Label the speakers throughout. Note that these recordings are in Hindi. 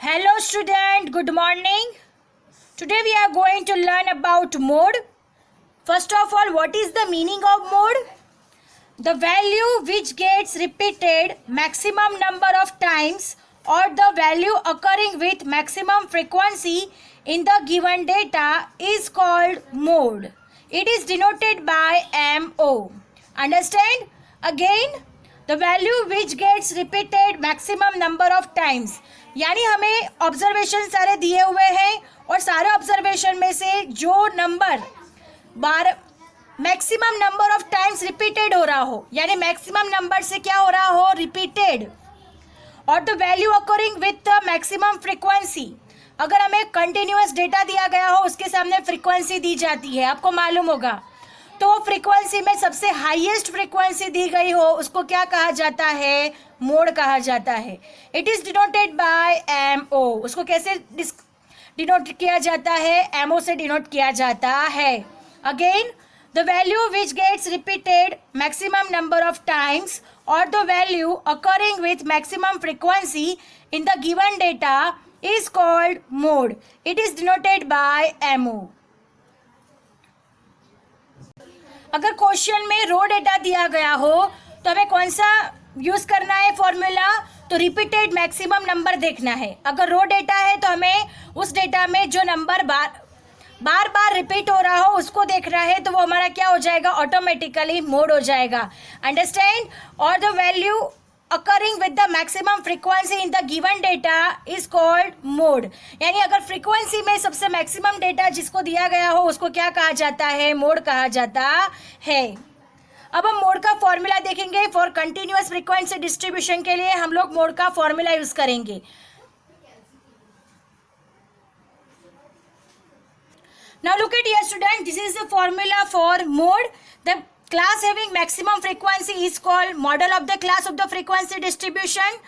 Speaker 1: Hello student, good morning. Today we are going to learn about mode. First of all, what is the meaning of mode? The value which gets repeated maximum number of times or the value occurring with maximum frequency in the given data is called mode. It is denoted by MO. Understand? Again, the value which gets repeated maximum number of times. यानी हमें ऑब्जर्वेशन सारे दिए हुए हैं और सारे ऑब्जर्वेशन में से जो number maximum number of times repeated हो रहा हो, यानी मैक्सिमम नंबर से क्या हो रहा हो, रिपीटेड, और the value occurring with the maximum frequency. अगर हमें कंटिन्यूअस डेटा दिया गया हो, उसके सामने फ्रीक्वेंसी दी जाती है, आपको मालूम होगा, तो फ्रीक्वेंसी में सबसे हाईएस्ट फ्रीक्वेंसी दी गई हो उसको क्या कहा जाता है, मोड कहा जाता है. It is denoted by MO. उसको कैसे डिनोट किया जाता है, एमओ से डिनोट किया जाता है. Again, the value which gets repeated maximum number of times और the value occurring with maximum frequency in the given data is called mode. It is denoted by MO. अगर क्वेश्चन में रो डेटा दिया गया हो तो हमें कौन सा यूज करना है फॉर्मूला, तो रिपीटेड मैक्सिमम नंबर देखना है. अगर रो डेटा है तो हमें उस डेटा में जो नंबर बार बार रिपीट हो रहा हो उसको देखना है, तो वो हमारा क्या हो जाएगा, ऑटोमेटिकली मोड हो जाएगा. अंडरस्टैंड? और the value occurring with the maximum frequency in the given data is called mode. यानी अगर फ्रीक्वेंसी में सबसे मैक्सिमम डेटा जिसको दिया गया हो उसको क्या कहा जाता है, मोड कहा जाता है. अब हम मोड का फॉर्मूला देखेंगे. फॉर कंटिन्यूअस फ्रीक्वेंसी डिस्ट्रीब्यूशन के लिए हम लोग मोड का फॉर्मूला यूज करेंगे. Now look at here student, this is the formula for mode. The class having maximum frequency is called model of the class of the frequency distribution.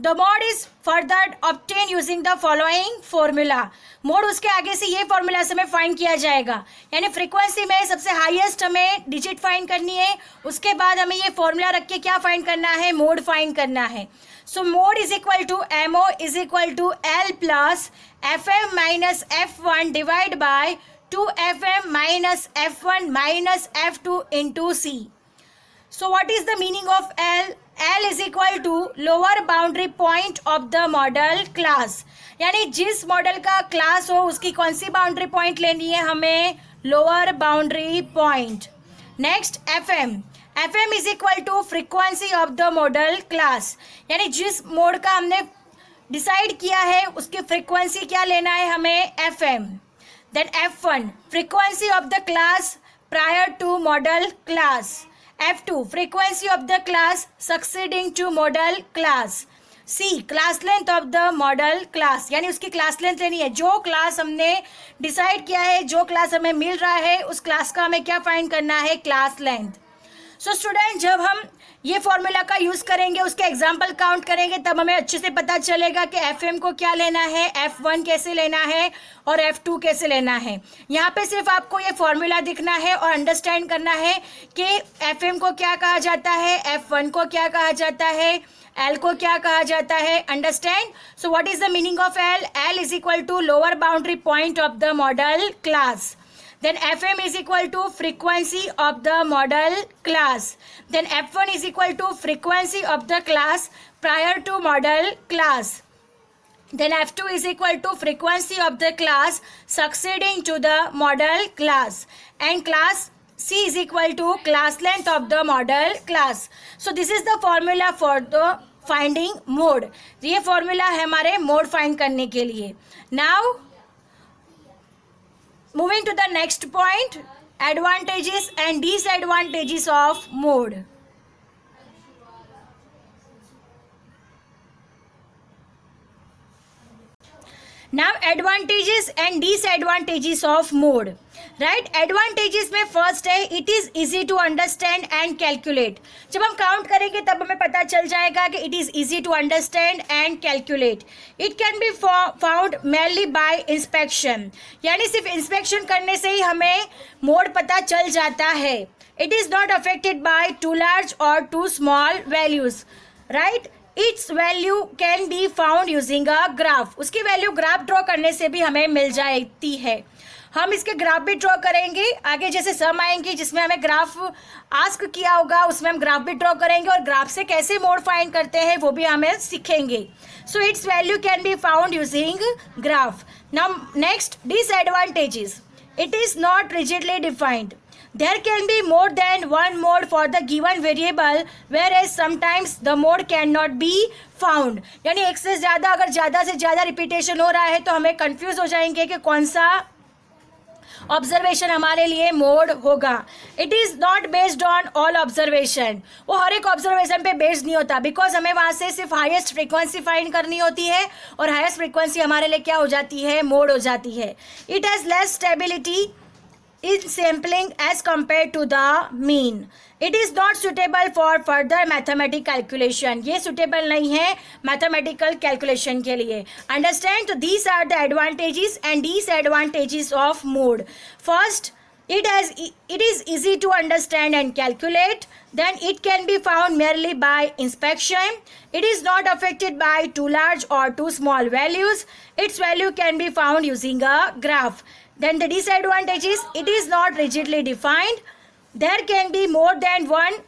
Speaker 1: The mode is further obtained using the following formula. Mode उसके आगे से ये फॉर्मूला से हमें फाइंड किया जाएगा, यानी फ्रीक्वेंसी में सबसे हाईएस्ट हमें डिजिट फाइंड करनी है, उसके बाद हमें ये फॉर्मूला रख के क्या फाइंड करना है, मोड फाइंड करना है. So mode is equal to MO is equal to L plus F M minus F1 divide by 2fm minus F1 minus F2 into C. So what is the meaning of L? L is equal to lower boundary point of the model class. यानी जिस मॉडल का क्लास हो उसकी कौन सी बाउंड्री पॉइंट लेनी है हमें, lower boundary point. Next FM. FM is equal to frequency of the model class. यानी जिस मोड का हमने डिसाइड किया है उसकी फ्रीक्वेंसी क्या लेना है हमें, FM. Then F1 frequency of the class prior to model class. F2 frequency of the class succeeding to model class. C class length of the model class. यानी उसकी क्लास लेंथ लेनी है, जो क्लास हमने डिसाइड किया है, जो क्लास हमें मिल रहा है उस क्लास का हमें क्या फाइंड करना है, क्लास लेंथ. सो स्टूडेंट, जब हम ये फॉर्मूला का यूज करेंगे, उसके एग्जाम्पल काउंट करेंगे, तब हमें अच्छे से पता चलेगा कि FM को क्या लेना है, F1 कैसे लेना है और F2 कैसे लेना है. यहाँ पे सिर्फ आपको ये फॉर्मूला दिखना है और अंडरस्टैंड करना है कि FM को क्या कहा जाता है, F1 को क्या कहा जाता है, L को क्या कहा जाता है. Understand? So what is the meaning of L? L is equal to lower boundary point of the modal class. Then FM is equal to frequency of the model class. Then F1 is equal to frequency of the class prior to model class. Then F2 is equal to frequency of the class succeeding to the model class. And class C is equal to class length of the model class. So this is the formula for the finding mode. ये formula है हमारे mode find करने के लिए. Now moving to the next point, advantages and disadvantages of mode. Now advantages and disadvantages of mode. Right. Advantages में फर्स्ट है, it is easy to understand and calculate. जब हम काउंट करेंगे तब हमें पता चल जाएगा कि it is easy to understand and calculate. It can be found mainly by inspection, यानी सिर्फ इंस्पेक्शन करने से ही हमें मोड पता चल जाता है. It is not affected by too large और too small values. Right. Its value can be found using a graph. उसकी वैल्यू ग्राफ ड्रॉ करने से भी हमें मिल जाती है. हम इसके ग्राफ भी ड्रॉ करेंगे. आगे जैसे सम आएंगी जिसमें हमें ग्राफ आस्क किया होगा उसमें हम ग्राफ भी ड्रॉ करेंगे और ग्राफ से कैसे मोड फाइंड करते हैं वो भी हमें सीखेंगे. So it's value can be found using graph. Now next, disadvantages. It is not rigidly defined. There can be more than one mode for the given variable, whereas sometimes the mode cannot be found. यानी एक से ज़्यादा, अगर ज़्यादा से ज़्यादा रिपीटेशन हो रहा है तो हमें कंफ्यूज हो जाएंगे कि कौन सा ऑब्जर्वेशन हमारे लिए मोड होगा. It is not based on all observation. वो हर एक ऑब्जर्वेशन पे बेस्ड नहीं होता, बिकॉज हमें वहाँ से सिर्फ हाईएस्ट फ्रीक्वेंसी फाइंड करनी होती है और हाईएस्ट फ्रीक्वेंसी हमारे लिए क्या हो जाती है, मोड हो जाती है. It has less stability in sampling as compared to the mean. It is not suitable for further mathematical calculation. ये suitable नहीं है mathematical calculation के लिए. Understand? So these are the advantages and disadvantages of mode. First, it is easy to understand and calculate. Then it can be found merely by inspection. It is not affected by too large or too small values. Its value can be found using a graph. Then the disadvantages, it is not rigidly defined. There can be more than one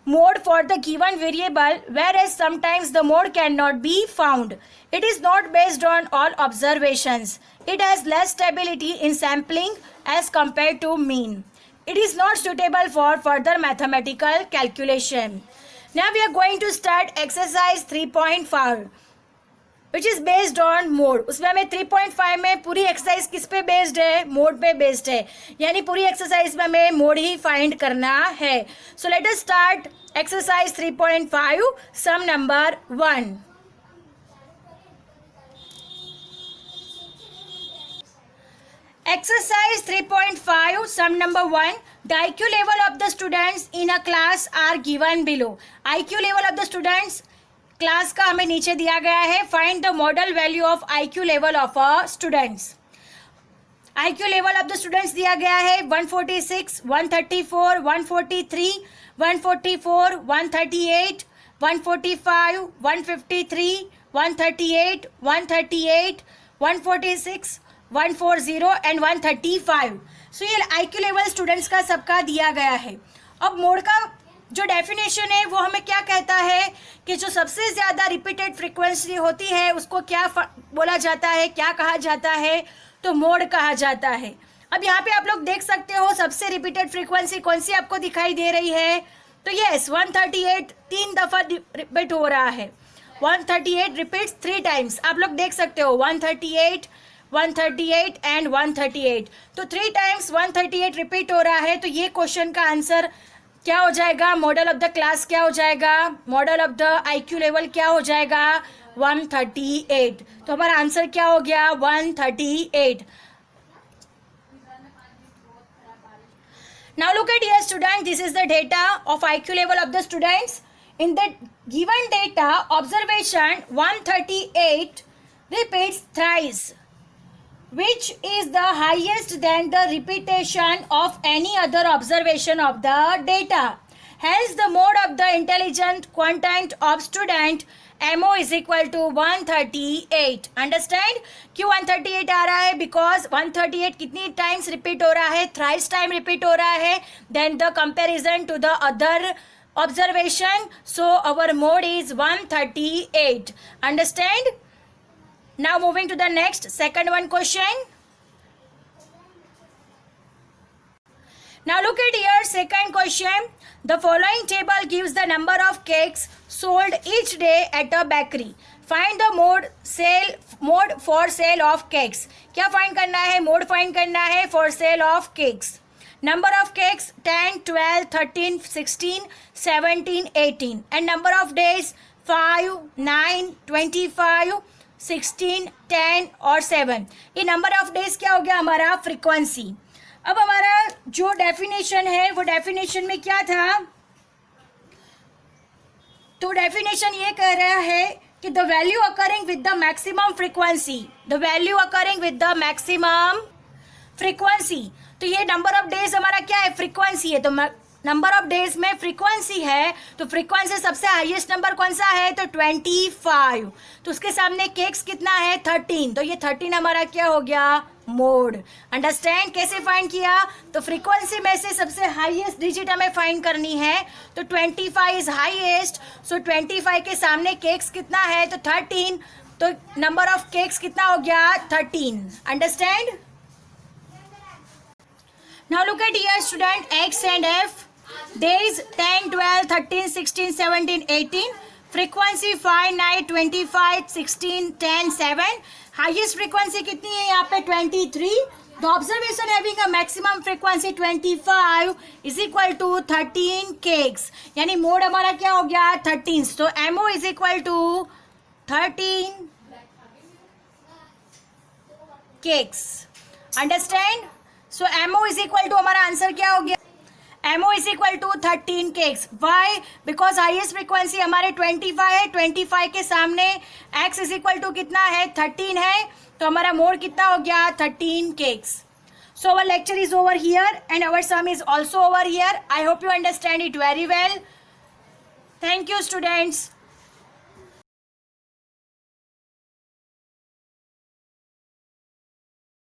Speaker 1: mode for the given variable, whereas sometimes the mode cannot be found. It is not based on all observations. It has less stability in sampling as compared to mean. It is not suitable for further mathematical calculation. Now we are going to start exercise 3.5. Which is based on mode. उसमें हमें 3.5 में पूरी एक्सरसाइज किस पे बेस्ड है, मोड पे बेस्ड है. यानी पूरी एक्सरसाइज में हमें मोड ही फाइंड करना है. So let us start exercise 3.5 some number 1. Exercise 3.5 sum number 1. The IQ level of the students in a class are given below. IQ level of the students class का हमें नीचे दिया गया है. Find the model value of IQ level of a students. IQ level of the students दिया गया है 146, 134, 143, 144, 138, 145, 153, 138, 138, 146, 140 एंड 135. सो ये IQ लेवल स्टूडेंट्स का सबका दिया गया है. अब मोड का जो डेफिनेशन है वो हमें क्या कहता है कि जो सबसे ज़्यादा रिपीटेड फ्रीक्वेंसी होती है उसको क्या बोला जाता है, क्या कहा जाता है, तो मोड कहा जाता है. अब यहाँ पे आप लोग देख सकते हो सबसे रिपीटेड फ्रीक्वेंसी कौन सी आपको दिखाई दे रही है. तो यस 138 3 दफ़ा रिपीट हो रहा है. 138 रिपीट्स 3 टाइम्स. आप लोग देख सकते हो 138, 138 एंड 138. तो 3 टाइम्स 138 रिपीट हो रहा है. तो ये क्वेश्चन का आंसर क्या हो जाएगा, मॉडल ऑफ द क्लास क्या हो जाएगा, model of the IQ level क्या हो जाएगा, 138. तो हमारा आंसर क्या हो गया, 138. Now look at here student, this is the data of IQ level of the students. In the given data, observation 138 repeats thrice, which is the highest than the repetition of any other observation of the data. Hence the mode of the intelligent quotient of student MO is equal to 138. Understand? क्यों 138 आ रहा है? Because 138 कितनी टाइम्स रिपीट हो रहा है, थ्राइस टाइम रिपीट हो रहा है than the comparison to the other observation. So our mode is 138. Understand? Now moving to the next, second one question. Now look at here, second question. The following table gives the number of cakes sold each day at a bakery. Find the mode for sale of cakes. क्या find करना है? Mode find करना है for sale of cakes. Number of cakes 10, 12, 13, 16, 17, 18. And number of days 5, 9, 25, 16, 10 और 7. ये नंबर ऑफ डेज क्या हो गया हमारा, फ्रीक्वेंसी. अब हमारा जो डेफिनेशन है वो डेफिनेशन में क्या था, तो डेफिनेशन ये कह रहा है कि the value occurring with the maximum frequency, the value occurring with the maximum frequency. तो ये नंबर ऑफ डेज हमारा क्या है, फ्रीक्वेंसी है. तो नंबर ऑफ डेज में फ्रीक्वेंसी है, तो फ्रीक्वेंसी सबसे हाईएस्ट नंबर कौन सा है, तो 25। तो उसके सामने केक्स कितना है, 13, तो ये 13 हमारा क्या हो गया, मोड। अंडरस्टैंड कैसे फाइंड किया, तो फ्रीक्वेंसी में से सबसे हाईएस्ट डिजिट हमें फाइंड करनी है, तो 25 इज हाईएस्ट, सो 25 के सामने केक्स कितना है, तो 13, तो नंबर ऑफ केक्स कितना हो गया, 13। Understand. Now look at here student, x and F, days 10, 12, 13, 16, 17, 18, frequency 5, 9, 25, 16, 10, 7, highest frequency कितनी है यहाँ पे, 23। The observation having a maximum frequency 25 is equal to 13 cakes, यानी मोड हमारा क्या हो गया, 13, तो MO is equal to 13 cakes. Understand. So MO is equal to, हमारा आंसर क्या हो गया, MO is equal to 13 cakes. Why? Because highest frequency हमारे 25 है, 25 के सामने x is equal to कितना है, 13 है, तो हमारा मोड कितना हो गया, 13 cakes. So our lecture is over here and our sum is also over here. I hope you understand it very well. Thank you students.